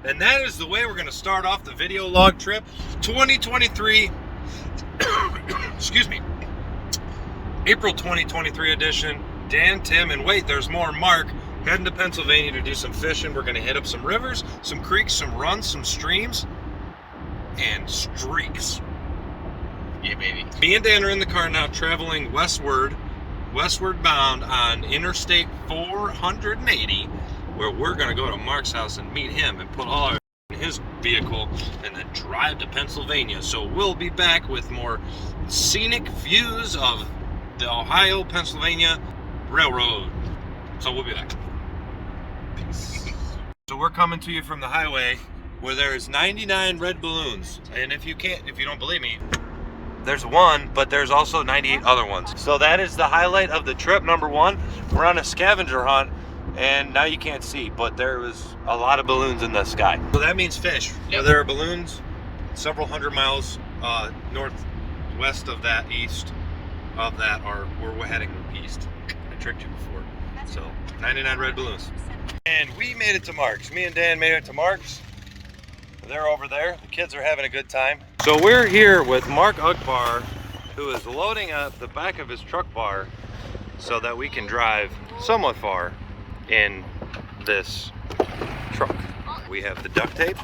And that is the way we're going to start off the video log trip 2023. Excuse me. April 2023 edition. Dan, Tim, and wait, there's more. Mark heading to Pennsylvania to do some fishing. We're going to hit up some rivers, some creeks, some runs, some streams, and streaks. Yeah, baby. Me and Dan are in the car now, traveling westward bound on Interstate 480, where we're going to go to Mark's house and meet him and put all our in his vehicle and then drive to Pennsylvania. So we'll be back with more scenic views of the Ohio-Pennsylvania Railroad. So we'll be back. Peace. So we're coming to you from the highway where there's 99 red balloons. And if you don't believe me, there's one, but there's also 98 other ones. So that is the highlight of the trip, number one. We're on a scavenger hunt, and now you can't see, but there was a lot of balloons in the sky. So that means fish. Yep. There are balloons several hundred miles northwest of that, east of that, or we're heading east. I tricked you before. So 99 red balloons. And we made it to Mark's. Me and Dan made it to Mark's. They're over there. The kids are having a good time. So we're here with Mark Ugbar, who is loading up the back of his truck bar so that we can drive somewhat far in this truck. We have the duct tape,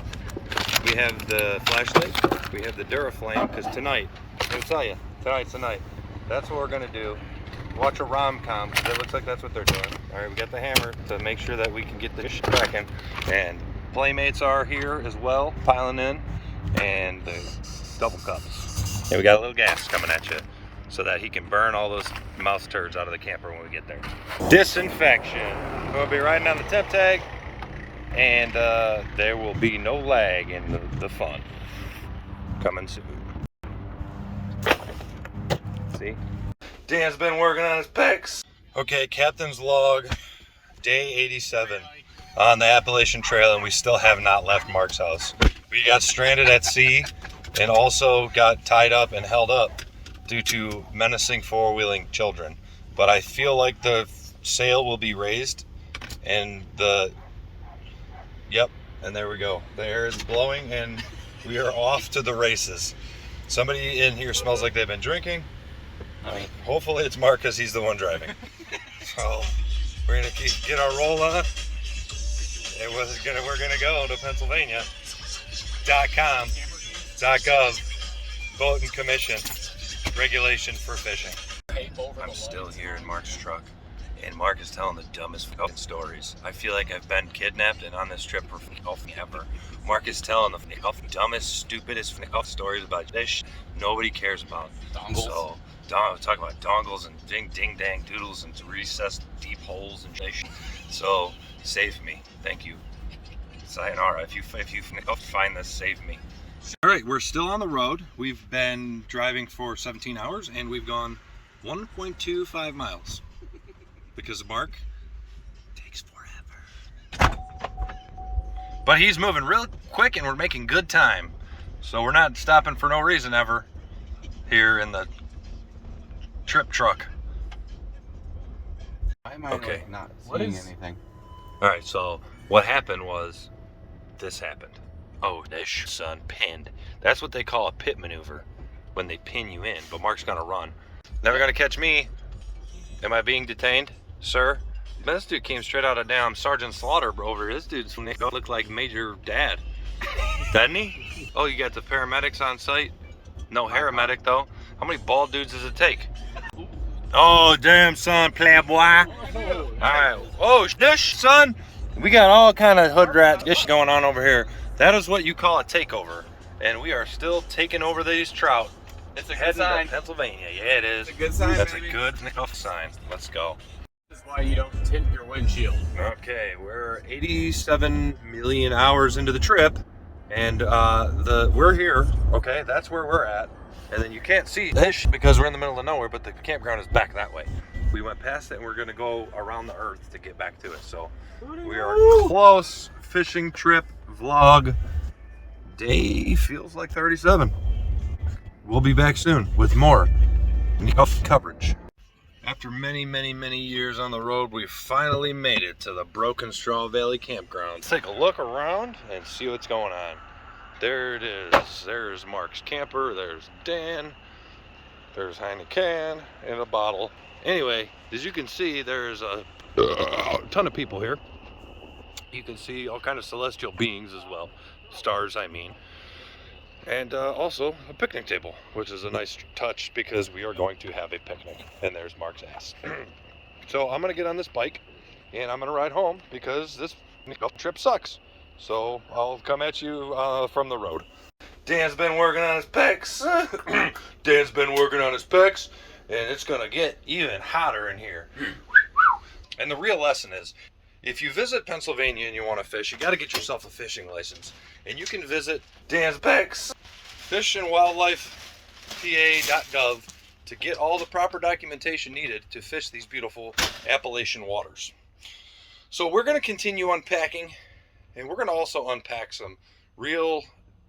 we have the flashlight, we have the Duraflame, because tonight, I'll tell you, tonight's the night. That's what we're gonna do. Watch a rom-com, because it looks like that's what they're doing. All right, we got the hammer to make sure that we can get this shit cracking. And Playmates are here as well, piling in, and the double cups. And we got a little gas coming at you so that he can burn all those mouse turds out of the camper when we get there. Disinfection. We'll be riding on the temp tag, and there will be no lag in the fun. Coming soon. See? Dan's been working on his pecs. Okay, captain's log, day 87. On the Appalachian Trail, and we still have not left Mark's house. We got stranded at sea and also got tied up and held up due to menacing four-wheeling children. But I feel like the sail will be raised and and there we go. The air is blowing and we are off to the races. Somebody in here smells like they've been drinking. Hopefully it's Mark because he's the one driving. So we're gonna get our roll on. We're gonna go to Pennsylvania.com.gov Boat and Commission Regulation for Fishing. I'm still here in Mark's truck, and Mark is telling the dumbest fucking stories. I feel like I've been kidnapped and on this trip for ever. Mark is telling the dumbest, stupidest stories about fish nobody cares about. Dongles. So, talking about dongles and ding dang doodles and recessed deep holes and fish. So save me, thank you. Sayonara. If you find this, save me. All right, we're still on the road. We've been driving for 17 hours and we've gone 1.25 miles because Mark takes forever. But he's moving real quick and we're making good time. So we're not stopping for no reason ever here in the trip truck. Why am I not seeing anything? All right, so what happened was this happened. Oh, this son pinned. That's what they call a pit maneuver when they pin you in, but Mark's gonna run. Never gonna catch me. Am I being detained, sir? Man, this dude came straight out of damn Sergeant Slaughter over. This dude's look like Major Dad. Doesn't he? Oh, you got the paramedics on site? No paramedic though. How many bald dudes does it take? Oh, damn, son, playboy. All right. Oh, this, son. We got all kind of hood rat ish going on over here. That is what you call a takeover. And we are still taking over these trout. It's a good sign. To Pennsylvania. Yeah, it is. It's a good sign, That's baby. A good enough sign. Let's go. This is why you don't tint your windshield. Okay, we're 87 million hours into the trip. And we're here. Okay, that's where we're at. And then you can't see this because we're in the middle of nowhere, but the campground is back that way. We went past it and we're gonna go around the earth to get back to it. So we are close. Fishing trip vlog day feels like 37. We'll be back soon with more coverage. After many, many, many years on the road, we finally made it to the Broken Straw Valley Campground. Let's take a look around and see what's going on. There it is. There's Mark's camper. There's Dan. There's Heineken and a bottle. Anyway, as you can see, there's a ton of people here. You can see all kind of celestial beings as well. Stars, I mean. And also a picnic table, which is a nice touch because we are going to have a picnic. And there's Mark's ass. So I'm going to get on this bike and I'm going to ride home because this trip sucks. So I'll come at you from the road. Dan's been working on his pecs. Dan's been working on his pecs. And it's going to get even hotter in here. And the real lesson is, if you visit Pennsylvania and you want to fish, you got to get yourself a fishing license. And you can visit Dan's Pecs, fishandwildlifepa.gov, to get all the proper documentation needed to fish these beautiful Appalachian waters. So we're going to continue unpacking, and we're going to also unpack some real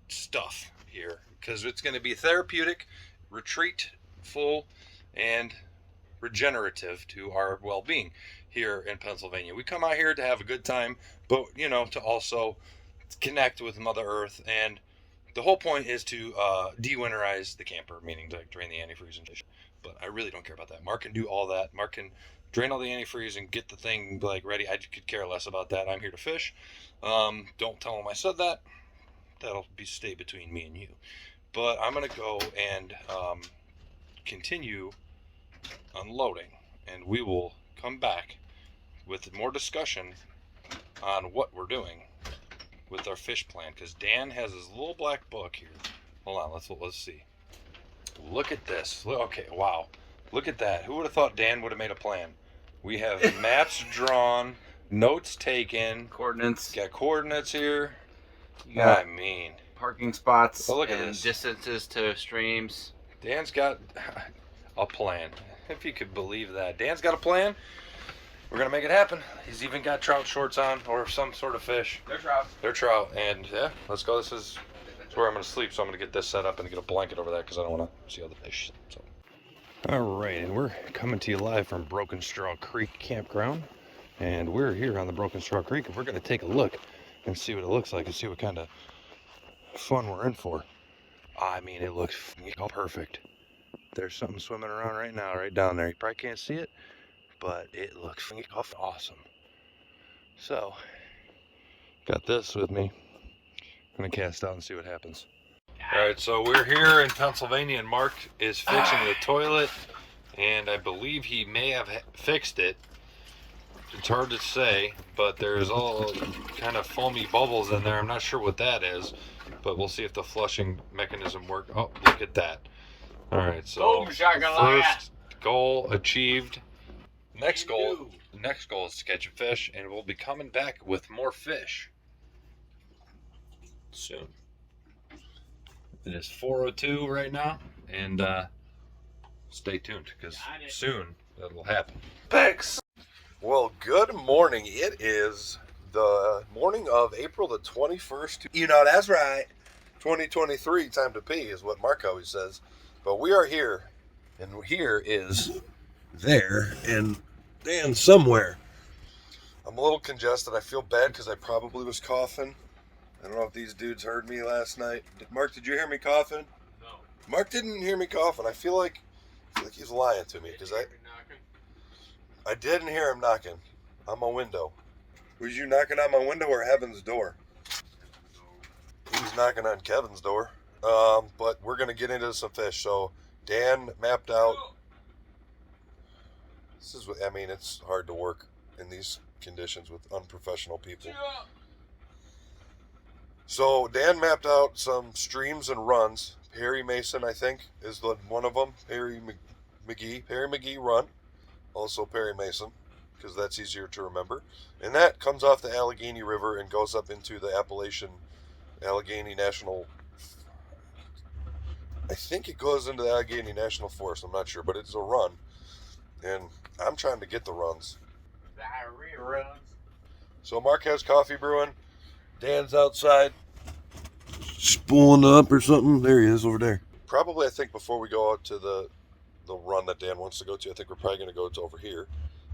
stuff here, because it's going to be therapeutic, retreatful, and regenerative to our well-being here in Pennsylvania. We come out here to have a good time, but to also connect with Mother Earth, and the whole point is to de-winterize the camper, meaning to drain the antifreeze and fish. But I really don't care about that. Mark can do all that. Mark can drain all the antifreeze and get the thing ready. I could care less about that. I'm here to fish. Don't tell him I said that. That'll stay between me and you. But I'm gonna go and continue unloading, and we will come back with more discussion on what we're doing with our fish plan, because Dan has his little black book here. Hold on, let's see. Look at this. Okay, wow. Look at that. Who would have thought Dan would have made a plan? We have maps drawn, notes taken, Coordinates. got coordinates here. Yeah. I mean, Parking spots. Oh, look at and this. Distances to streams. Dan's got a plan. If you could believe that. Dan's got a plan. We're going to make it happen. He's even got trout shorts on, or some sort of fish. They're trout. They're trout. And yeah, let's go. This is where I'm going to sleep, so I'm going to get this set up and get a blanket over that because I don't want to see all the fish. So. All right, and we're coming to you live from Broken Straw Creek Campground. And we're here on the Broken Straw Creek, and we're going to take a look and see what it looks like and see what kind of fun we're in for. I mean, it looks perfect. There's something swimming around right now, right down there. You probably can't see it, but it looks awesome. So, got this with me. I'm gonna cast out and see what happens. All right, so we're here in Pennsylvania, and Mark is fixing the toilet, and I believe he may have fixed it. It's hard to say, but there's all kind of foamy bubbles in there. I'm not sure what that is, but we'll see if the flushing mechanism worked. Oh, look at that. All right, so first goal achieved. Next goal is to catch a fish, and we'll be coming back with more fish soon. It is 4:02 right now, and stay tuned because soon that'll happen. Thanks. Well, good morning. It is the morning of April the 21st. You know, that's right. 2023, time to pee is what Mark always says. But we are here, and here is there, and Dan somewhere. I'm a little congested. I feel bad because I probably was coughing. I don't know if these dudes heard me last night. Mark, did you hear me coughing? No. Mark didn't hear me coughing. I feel like he's lying to me because I didn't hear him knocking on my window. Was you knocking on my window or Heaven's door? He was knocking on Kevin's door. But we're going to get into some fish. So Dan mapped out. This is what, I mean, it's hard to work in these conditions with unprofessional people. So Dan mapped out some streams and runs. Perry Mason, I think, is one of them. Perry McGee Run. Also Perry Mason, because that's easier to remember. And that comes off the Allegheny River and goes up into the Allegheny National. I think it goes into the Allegheny National Forest. I'm not sure, but it's a run. And I'm trying to get the runs. Diarrhea runs. So Mark has coffee brewing. Dan's outside spooling up or something. There he is over there. Probably, I think, before we go out to the the run that Dan wants to go to. I think we're probably going to go to over here,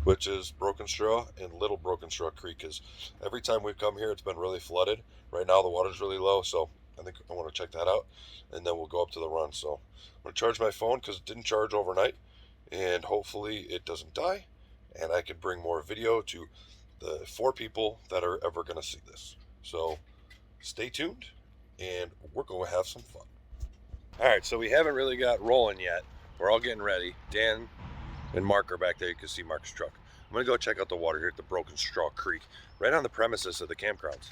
which is Broken Straw and Little Broken Straw Creek, because every time we've come here, it's been really flooded. Right now, the water's really low, so I think I want to check that out, and then we'll go up to the run. So I'm going to charge my phone because it didn't charge overnight, and hopefully it doesn't die, and I can bring more video to the 4 people that are ever going to see this. So stay tuned, and we're going to have some fun. All right, so we haven't really got rolling yet. We're all getting ready. Dan and Mark are back there. You can see Mark's truck. I'm gonna go check out the water here at the Broken Straw Creek, right on the premises of the campgrounds.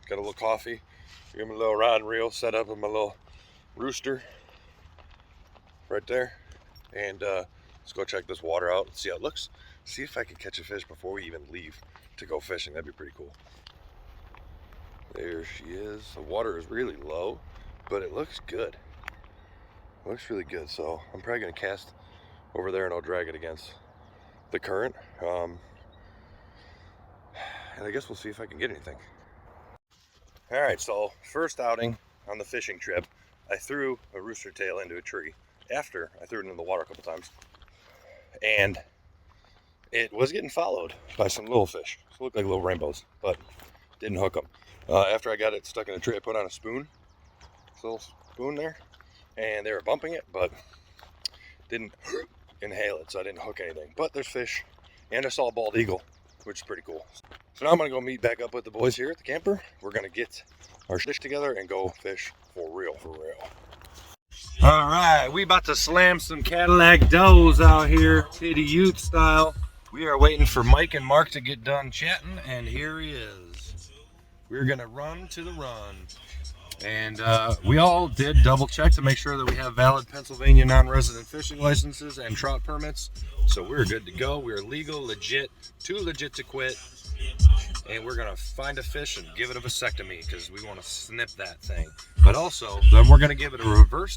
Got a little coffee, got my little rod and reel set up with my little rooster right there. And let's go check this water out, see how it looks. See if I can catch a fish before we even leave to go fishing. That'd be pretty cool. There she is. The water is really low, but it looks good. Looks really good, so I'm probably gonna cast over there and I'll drag it against the current. And I guess we'll see if I can get anything. All right, so first outing on the fishing trip, I threw a rooster tail into a tree after I threw it into the water a couple times. And it was getting followed by some little fish. So it looked like little rainbows, but didn't hook them. After I got it stuck in a tree, I put on a spoon, this little spoon there, and they were bumping it, but didn't inhale it, so I didn't hook anything. But there's fish, and I saw a bald eagle, which is pretty cool. So now I'm gonna go meet back up with the boys here at the camper. We're gonna get our fish together and go fish for real, for real. All right, we about to slam some Cadillac does out here, Titty Ute style. We are waiting for Mike and Mark to get done chatting, and here he is. We're gonna run to the run. And we all did double check to make sure that we have valid Pennsylvania non-resident fishing licenses and trout permits. So we're good to go. We're legal, legit, too legit to quit. And we're gonna find a fish and give it a vasectomy because we want to snip that thing. But also, then we're gonna give it a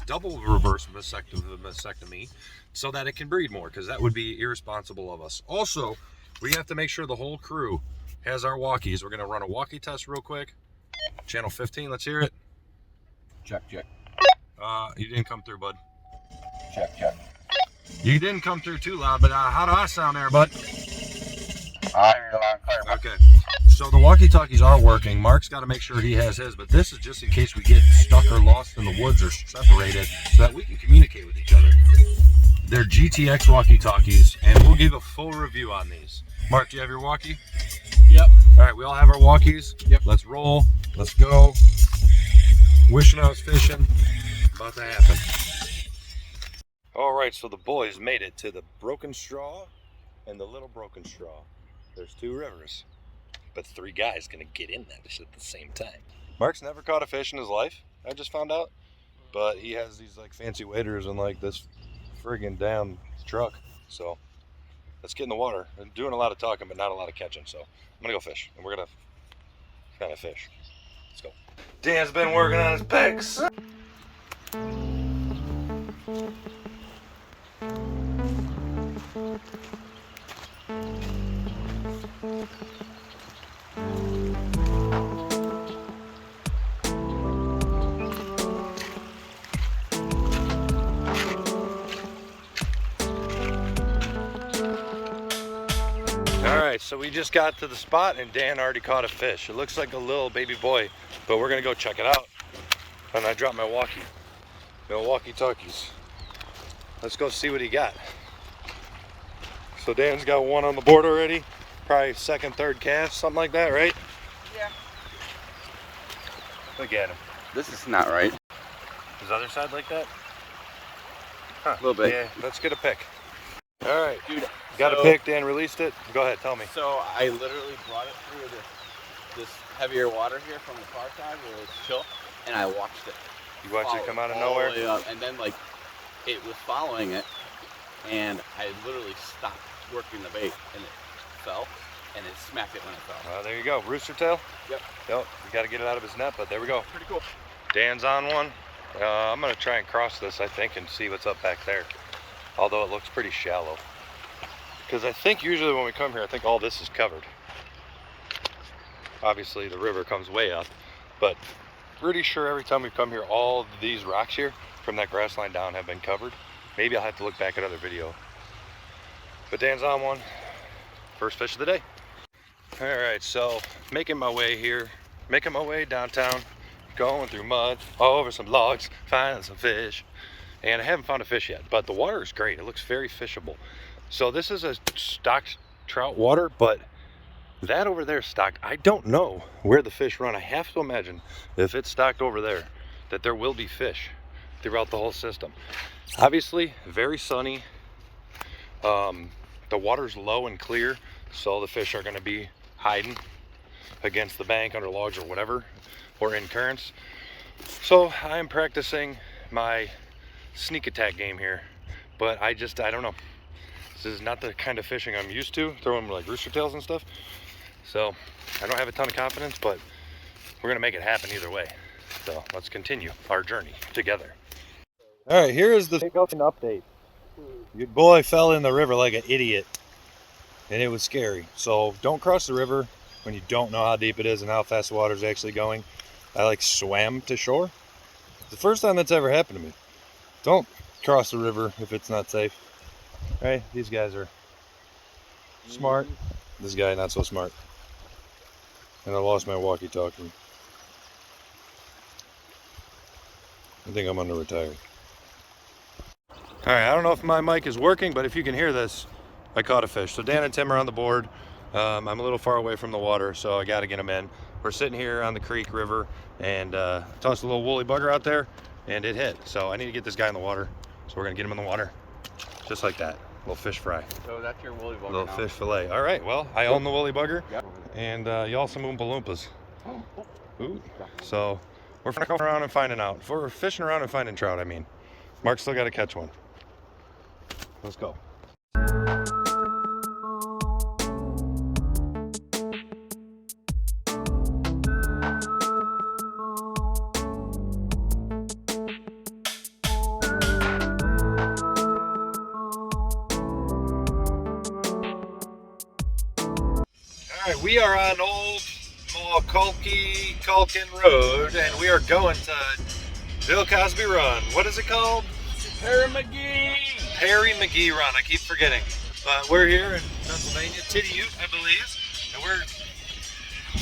double reverse vasectomy so that it can breed more, because that would be irresponsible of us. Also, we have to make sure the whole crew has our walkies. We're gonna run a walkie test real quick. Channel 15, let's hear it. Check, check. You didn't come through, bud. Check, check. You didn't come through too loud, but how do I sound there, bud? I hear you loud and clear, bud. Okay. So the walkie-talkies are working. Mark's got to make sure he has his, but this is just in case we get stuck or lost in the woods or separated, so that we can communicate with each other. They're GTX walkie-talkies, and we'll give a full review on these. Mark, do you have your walkie? Yep. All right, we all have our walkies. Yep. Let's roll. Let's go. Wishing I was fishing. About to happen. All right, so the boys made it to the Broken Straw and the Little Broken Straw. There's 2 rivers, but 3 guys gonna get in that at the same time. Mark's never caught a fish in his life, I just found out, but he has these like fancy waders and like this friggin' damn truck. So let's get in the water. I'm doing a lot of talking, but not a lot of catching. So I'm gonna go fish, and we're gonna kind of fish. Let's go. Dan's been working on his pecs. Alright, so we just got to the spot and Dan already caught a fish. It looks like a little baby boy, but we're gonna go check it out. And I dropped my walkie-talkies. Let's go see what he got. So Dan's got one on the board already. Probably second, third cast, something like that, right? Yeah. Look at him. This is not right. His other side like that? Huh. A little bit. Yeah, let's get a pick. Alright, Dude, got a pick, Dan released it. Go ahead, tell me. So I literally brought it through this heavier water here from the far side where it's chill, and I watched it. You watched it come out of all nowhere? the way up, and then like it was following it, and I literally stopped working the bait, and it fell, and it smacked it when it fell. There you go, rooster tail? Yep. Yep, you got to get it out of his net, but there we go. Pretty cool. Dan's on one. I'm gonna try and cross this, I think, and see what's up back there. Although it looks pretty shallow. Because I think usually when we come here, I think all this is covered. Obviously the river comes way up, but pretty sure every time we come here, all of these rocks here from that grass line down have been covered. Maybe I'll have to look back at other video. But Dan's on one. First fish of the day. All right, so making my way downtown, going through mud, over some logs, finding some fish. And I haven't found a fish yet, but the water is great. It looks very fishable. So this is a stocked trout water, but that over there is stocked. I don't know where the fish run. I have to imagine if it's stocked over there, that there will be fish throughout the whole system. Obviously, very sunny. The water's low and clear, so the fish are gonna be hiding against the bank, under logs or whatever, or in currents. So I am practicing my sneak attack game here, but I don't know. This is not the kind of fishing I'm used to, throwing like rooster tails and stuff. So I don't have a ton of confidence, but we're gonna make it happen either way. So let's continue our journey together. All right, here is the update. Your boy fell in the river like an idiot, and it was scary. So don't cross the river when you don't know how deep it is and how fast the water is actually going. I like swam to shore. It's the first time that's ever happened to me. Don't cross the river if it's not safe. Right? These guys are smart. This guy not so smart. And I lost my walkie-talkie. I think I'm under retired. All right, I don't know if my mic is working, but if you can hear this, I caught a fish. So Dan and Tim are on the board. I'm a little far away from the water, so I got to get them in. We're sitting here on the creek river, and tossed a little woolly bugger out there, and it hit. So I need to get this guy in the water. So we're gonna get him in the water, just like that. Little fish fry. So that's your woolly bugger. Little now. fish fillet. All right, well, I own the woolly bugger, Yep. and y'all some Oompa Loompas. Ooh. So we're going around and finding out. We're fishing around and finding trout, I mean. Mark's still got to catch one. Let's go. All right, we are on Old Culkin Road, and we are going to Bill Cosby Run. What is it called? Perry McGee! Perry McGee Run. I keep forgetting. We're here in Pennsylvania, Titty Ute, I believe, and we're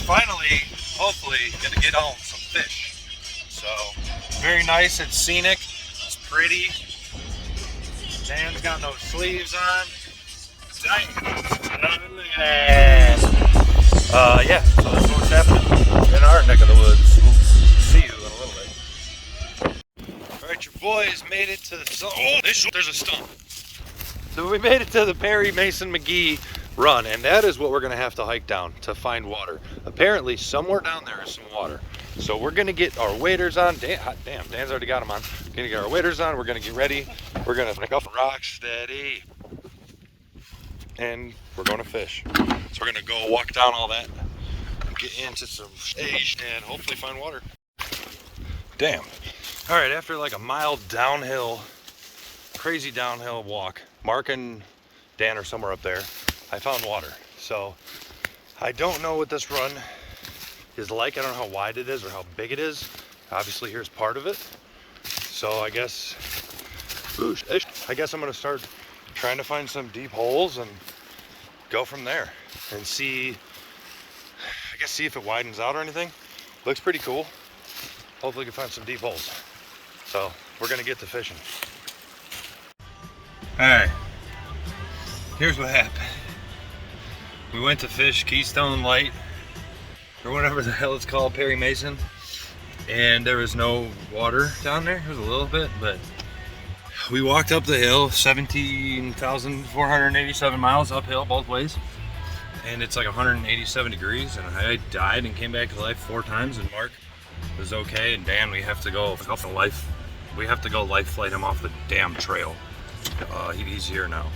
finally, hopefully, gonna get home some fish. So, very nice. It's scenic. It's pretty. Dan's got no sleeves on. Dang. Look at that. Yeah, so that's what's happening in our neck of the woods. We'll see you in a little bit. All right, your boys made it to the, oh, there's a stump. So we made it to the Perry Mason McGee Run, and that is what we're gonna have to hike down to find water. Apparently, somewhere down there is some water. So we're gonna get our waders on. Damn, Dan's already got them on. Gonna get our waders on. We're gonna get ready. We're gonna pick up rock steady, and we're going to fish. So we're gonna go walk down all that, get into some stage, and hopefully find water. Damn. All right, after like a mile downhill, crazy downhill walk, Mark and Dan are somewhere up there, I found water. So I don't know what this run is like. I don't know how wide it is or how big it is. Obviously here's part of it. So I guess I'm gonna start trying to find some deep holes and go from there and see if it widens out or anything. Looks pretty cool. Hopefully we can find some deep holes. So we're gonna get to fishing. All right, here's what happened. We went to fish Keystone Light, or whatever the hell it's called, Perry Mason, and there was no water down there. There was a little bit, but we walked up the hill, 17,487 miles uphill both ways, and it's like 187 degrees, and I died and came back to life 4 times, and Mark was okay, and Dan, we have to go life flight him off the damn trail. He's here now,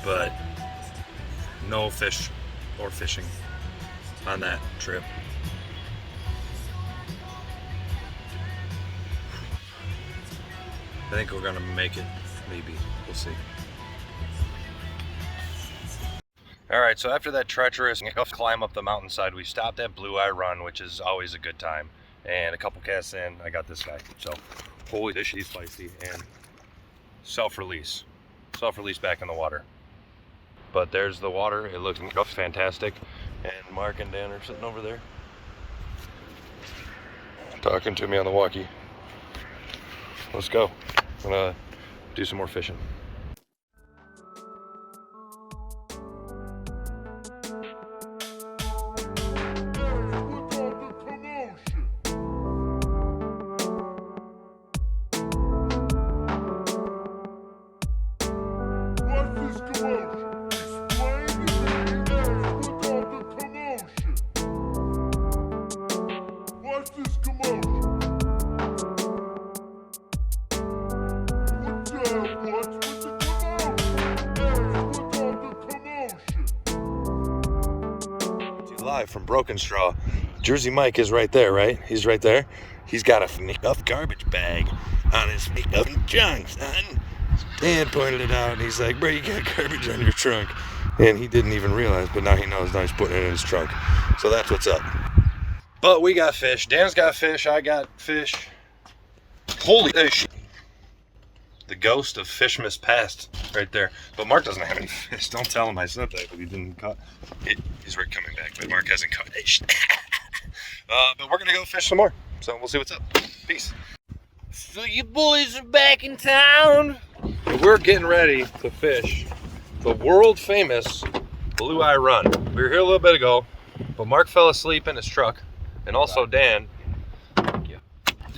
but no fish or fishing on that trip. I think we're gonna make it, maybe, we'll see. All right, so after that treacherous climb up the mountainside, we stopped at Blue Eye Run, which is always a good time. And a couple casts in, I got this guy. So, holy fish, he's spicy. And self-release back in the water. But there's the water. It looks fantastic. And Mark and Dan are sitting over there talking to me on the walkie. Let's go. I'm gonna do some more fishing. Live from Broken Straw. Jersey Mike is right there, right? He's right there. He's got a sneak-up garbage bag on his sneak-up trunk, son. Dan pointed it out, and he's like, bro, you got garbage on your trunk. And he didn't even realize, but now he knows. Now he's putting it in his trunk. So that's what's up. But we got fish. Dan's got fish. I got fish. Holy fish. The ghost of Fishmas Past right there. But Mark doesn't have any fish. Don't tell him I said that, but he didn't cut it. He's right coming back, but Mark hasn't caught it. But we're going to go fish some more. So we'll see what's up. Peace. So you boys are back in town. We're getting ready to fish the world famous Blue Eye Run. We were here a little bit ago, but Mark fell asleep in his truck, and also Dan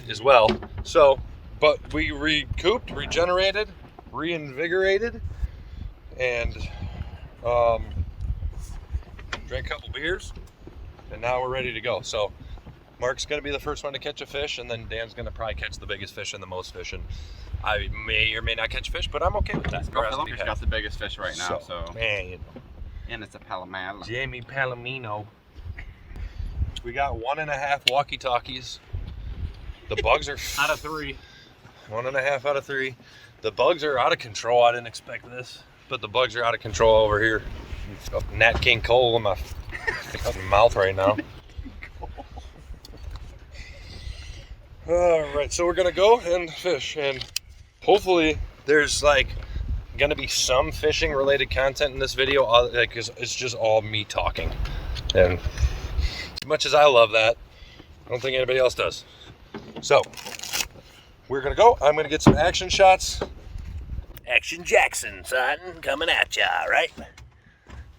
as well. So, but we recouped, regenerated, reinvigorated, and drank a couple beers, and now we're ready to go. So Mark's gonna be the first one to catch a fish, and then Dan's gonna probably catch the biggest fish and the most fish, and I may or may not catch fish, but I'm okay with that. He's got the biggest fish right now, so. Man, you know. And it's a Palomino. Jamie Palomino. We got 1.5 walkie-talkies. The bugs are out of 3. 1.5 out of 3. The bugs are out of control. I didn't expect this, but the bugs are out of control over here. Nat King Cole in my fucking mouth right now. All right, so we're gonna go and fish, and hopefully there's like gonna be some fishing related content in this video, because it's just all me talking. And as much as I love that, I don't think anybody else does. So we're gonna go. I'm gonna get some action shots. Action Jackson, son, coming at ya, right?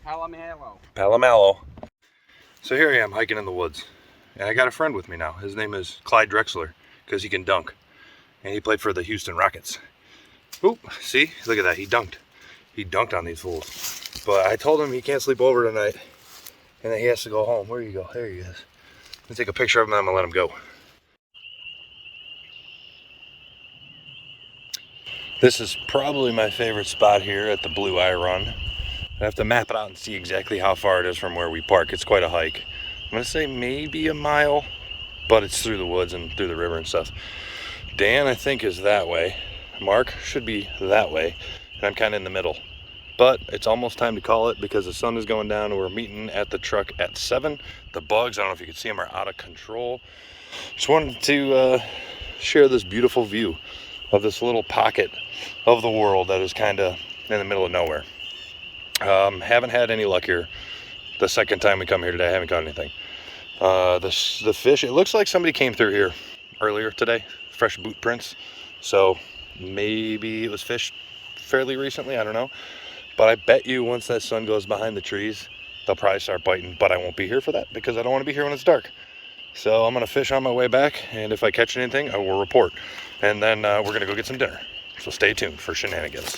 Palomalo. So here I am hiking in the woods, and I got a friend with me now. His name is Clyde Drexler, because he can dunk, and he played for the Houston Rockets. Oop, see, look at that, he dunked on these fools. But I told him he can't sleep over tonight, and that he has to go home. Where you go? There he is. Let me take a picture of him, and I'm gonna let him go. This is probably my favorite spot here at the Blue Eye Run. I have to map it out and see exactly how far it is from where we park. It's quite a hike. I'm gonna say maybe a mile, but it's through the woods and through the river and stuff. Dan, I think, is that way. Mark should be that way, and I'm kind of in the middle. But it's almost time to call it because the sun is going down, and we're meeting at the truck at 7. The bugs, I don't know if you can see them, are out of control. Just wanted to share this beautiful view of this little pocket of the world that is kind of in the middle of nowhere. Haven't had any luck here. The second time we come here today, I haven't caught anything. The fish, it looks like somebody came through here earlier today, fresh boot prints. So maybe it was fished fairly recently, I don't know. But I bet you once that sun goes behind the trees, they'll probably start biting, but I won't be here for that because I don't want to be here when it's dark. So I'm gonna fish on my way back, and if I catch anything, I will report. And then we're gonna go get some dinner. So stay tuned for shenanigans.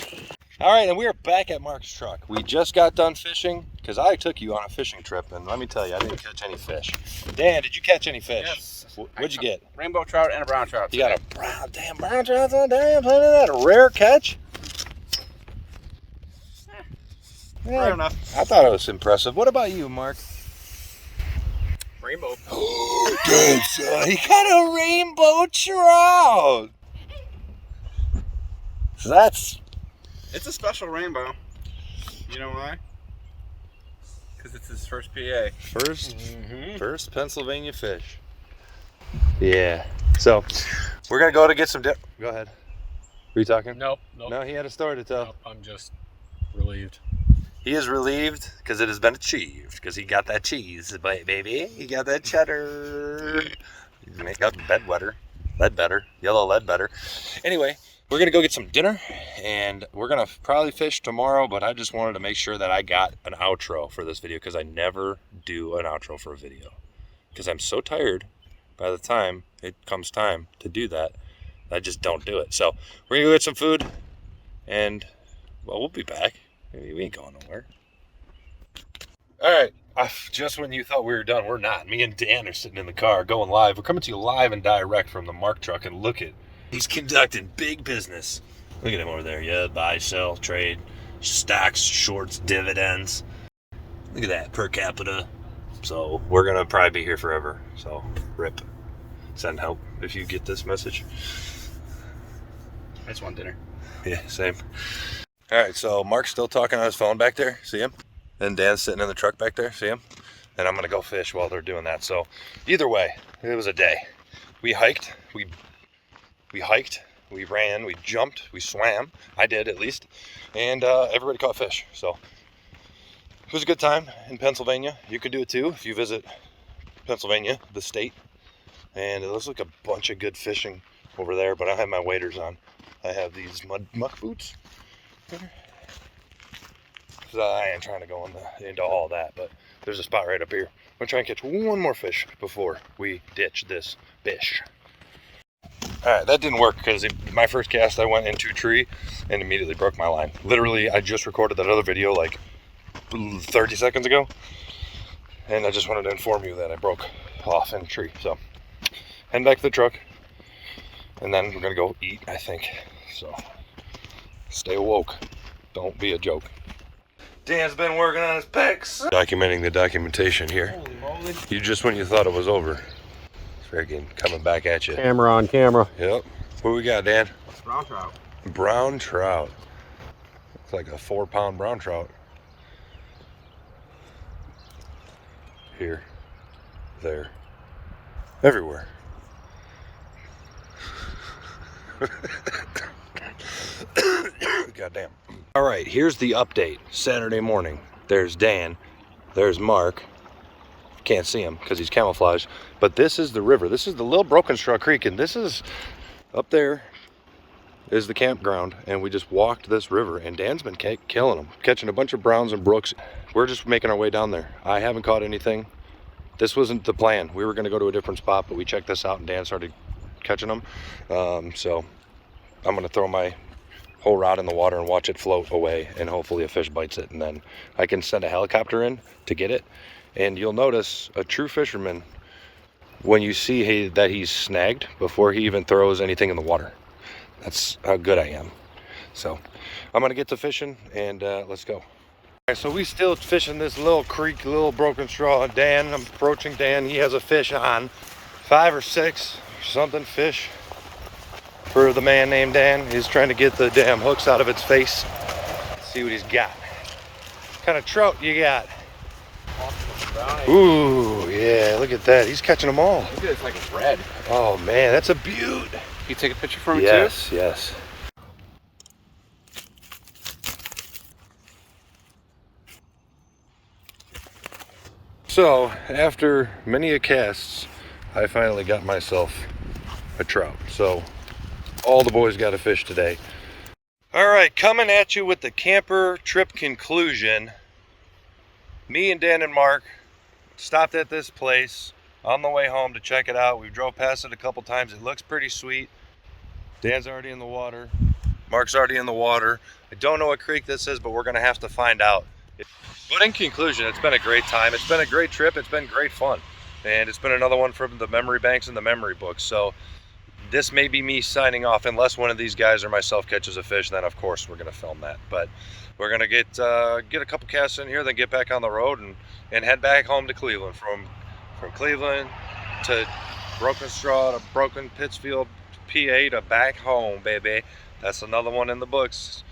All right, and we are back at Mark's truck. We just got done fishing because I took you on a fishing trip, and let me tell you, I didn't catch any fish. Dan, did you catch any fish? Yes. What'd you get? Rainbow trout and a brown trout. You got a brown trout on damn, look at that, a rare catch. Yeah, Fair enough. I thought it was impressive. What about you, Mark? Rainbow. Good son. He got a rainbow trout. So It's a special rainbow. You know why? Because it's his first PA. First Pennsylvania fish. Yeah. So we're gonna go to get some. Go ahead. Were you talking? Nope. Nope. No, he had a story to tell. Nope. I'm just relieved. He is relieved because it has been achieved. Because he got that cheese, baby. He got that cheddar. He got lead better, yellow lead better. Anyway, we're gonna go get some dinner, and we're gonna probably fish tomorrow. But I just wanted to make sure that I got an outro for this video because I never do an outro for a video because I'm so tired. By the time it comes time to do that, I just don't do it. So we're gonna go get some food, and well, we'll be back. We ain't going nowhere. All right, just when you thought we were done, we're not. Me and Dan are sitting in the car going live. We're coming to you live and direct from the Mark truck, and look at, he's conducting big business. Look at him over there. Yeah, buy, sell, trade, stocks, shorts, dividends. Look at that, per capita. So we're gonna probably be here forever. So rip. Send help if you get this message. I just want dinner. Yeah, same. All right, so Mark's still talking on his phone back there. See him? And Dan's sitting in the truck back there. See him? And I'm gonna go fish while they're doing that. So either way, it was a day. We hiked. We hiked. We ran. We jumped. We swam. I did at least. And everybody caught fish. So it was a good time in Pennsylvania. You could do it too if you visit Pennsylvania, the state. And it looks like a bunch of good fishing over there, but I don't have my waders on. I have these muck boots. So I ain't trying to go into all that, but there's a spot right up here. I'm gonna try and catch one more fish before we ditch this fish. All right, that didn't work because my first cast I went into a tree and immediately broke my line. Literally, I just recorded that other video like 30 seconds ago, and I just wanted to inform you that I broke off in a tree. So heading back to the truck, and then we're gonna go eat, I think. So stay woke, don't be a joke. Dan's been working on his pecs. Documenting the documentation here. Holy moly. You just when you thought it was over. It's freaking coming back at you. Camera on camera. Yep. What we got, Dan? It's brown trout. Brown trout. It's like a 4-pound brown trout. Here. There. Everywhere. Goddamn. All right, here's the update. Saturday morning. There's Dan. There's Mark. Can't see him because he's camouflaged. But this is the river. This is the Little Broken Straw Creek, and this is up there is the campground. And we just walked this river, and Dan's been killing them, catching a bunch of browns and brooks. We're just making our way down there. I haven't caught anything. This wasn't the plan. We were going to go to a different spot, but we checked this out, and Dan started catching them. So I'm going to throw my whole rod in the water and watch it float away, and hopefully a fish bites it, and then I can send a helicopter in to get it. And you'll notice a true fisherman when you see that he's snagged before he even throws anything in the water. That's how good I am. So I'm gonna get to fishing, and let's go. All right, so we still fishing this little creek, Little Broken Straw. I'm approaching Dan. He has a fish on, 5 or 6 or something fish for the man named Dan. He's trying to get the damn hooks out of its face. Let's see what he's got. What kind of trout you got? Ooh, yeah, look at that. He's catching them all. Look at it, it's like it's red. Oh man, that's a beaut. Can you take a picture for me Yes, too? yes. So, after many casts, I finally got myself a trout. So, all the boys got a fish today. All right, coming at you with the camper trip conclusion. Me and Dan and Mark stopped at this place on the way home to check it out. We drove past it a couple times. It looks pretty sweet. Dan's already in the water. Mark's already in the water. I don't know what creek this is, but we're gonna have to find out. But in conclusion, it's been a great time. It's been a great trip. It's been great fun. And it's been another one from the memory banks and the memory books. So this may be me signing off unless one of these guys or myself catches a fish. Then of course we're gonna film that. But we're gonna get a couple casts in here, then get back on the road and head back home to Cleveland. From Cleveland to Broken Straw to Broken Pittsfield, PA to back home, baby. That's another one in the books.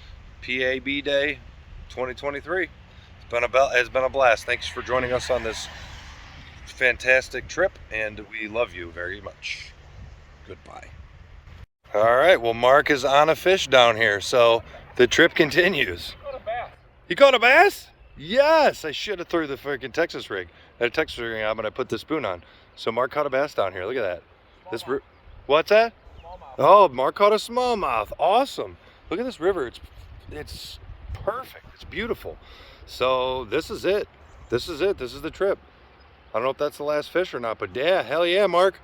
PAB Day 2023. It's been a blast. Thanks for joining us on this fantastic trip, and we love you very much. Goodbye. All right, well, Mark is on a fish down here, so the trip continues. You caught a bass? Yes, I should have threw the freaking Texas rig. That Texas rig I'm gonna put the spoon on. So Mark caught a bass down here. Look at that. What's that? Oh, Mark caught a smallmouth. Awesome. Look at this river. It's perfect. It's beautiful. So this is it. This is it. This is the trip. I don't know if that's the last fish or not, but yeah, hell yeah, Mark.